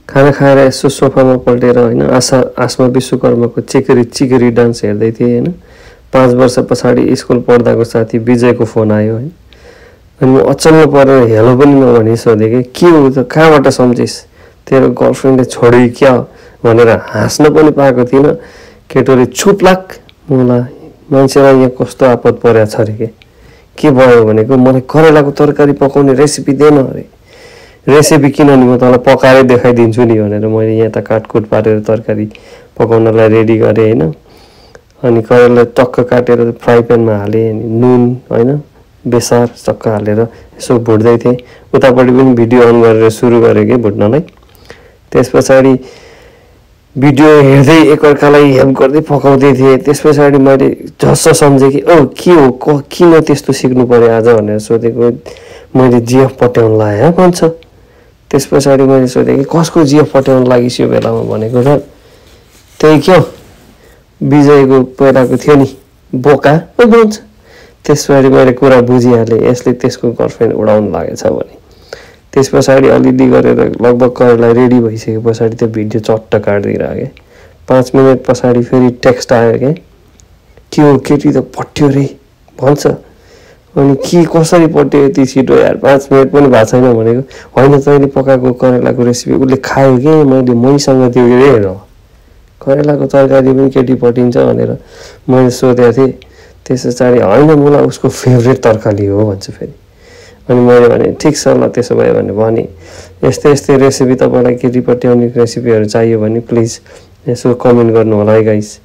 खाना खाएर यसो सोफामा पल्टेर होइन आसमा विश्वकर्माको चिकेरी डान्स हेर्दै थिएँ होइन। 5 वर्ष पछाडि स्कुल पढ्दाको साथी विजयको फोन आयो होइन। अनि म अचम्म परेर हेलो पनि नभनी सोधेँ कि के हो त, कहाँबाट सम्झिस्, तेरो गर्लफ्रेन्डले छोडी क्या भनेर हाँस्न पनि पाएको थिइनँ। केटोले चुपलाक मलाई मान्छेलाई यहाँ कस्तो आपत परेको छ अरे के भयो भनेको मलाई करेलाको तरकारी पकाउने रेसिपी दिएन अरे। रेसिपी किन नि, म तँलाई पकाएर देखाइदिन्छु नि भनेर मैले यहाँ त काटकुट पारेर तरकारी पकाउनलाई रेडी गरेँ होइन। अनि करेला टक्क काटेर फ्राई प्यानमा हालेँ, अनि नुन होइन बेसार चक्क हालेर यसो भुट्दै थिएँ। उतापट्टि पनि भिडियो अन गरेर सुरु गरेँ कि भुट्नलाई। त्यस पछाडि भिडियो हेर्दै एकअर्कालाई हेल्प गर्दै पकाउँदै थिएँ। त्यस पछाडि मैले झस्स सम्झेँ कि के हो किन त्यस्तो सिक्नु पर्यो आज भनेर सोधेको। मैले जिएफ पट्याउन लगाएँ भन्छ। त्यस पछाडि मैले सोधेँ कि कसको जिएफ पट्याउन लागिस् यो बेलामा भनेको र त्यही क्या विजयको पहिलाको थियो नि बोका भन्छ। त्यस पछाडि मैले कुरा बुझिहालेँ यसले त्यसको गर्लफ्रेन्ड उडाउन लागेछ भने। त्यस पछाडि अलिअलि गरेर लगभग करेला रेडी भइसके पछाडि त्यो भिडियो चट्ट काटिदिरहेँ। 5 मिनट पछाडि फेरि टेक्स्ट आयो के हो केटी त पट्यो रे भन्छ। अनि के कसरी पट्यो यति छिटो यार, 5 मिनट पनि भएको छैन भनेको। होइन तैँले पकाएको करेलाको रेसिपी उसले खायो कि मैसँग त्यो हेर करेलाको तरकारी पनि केटी पटिन्छ भनेर मैले सोधेको थिएँ। त्यस पछाडि होइन मलाई उसको फेभरेट तरकारी हो भन्छ फेरि। अनि मैले भने ठिक छ ल त्यसो भयो भने यस्तै रेसिपी तपाईँलाई केटी पट्याउने रेसिपीहरू चाहियो भने प्लिज यसो कमेन्ट गर्नु होला है गाइस।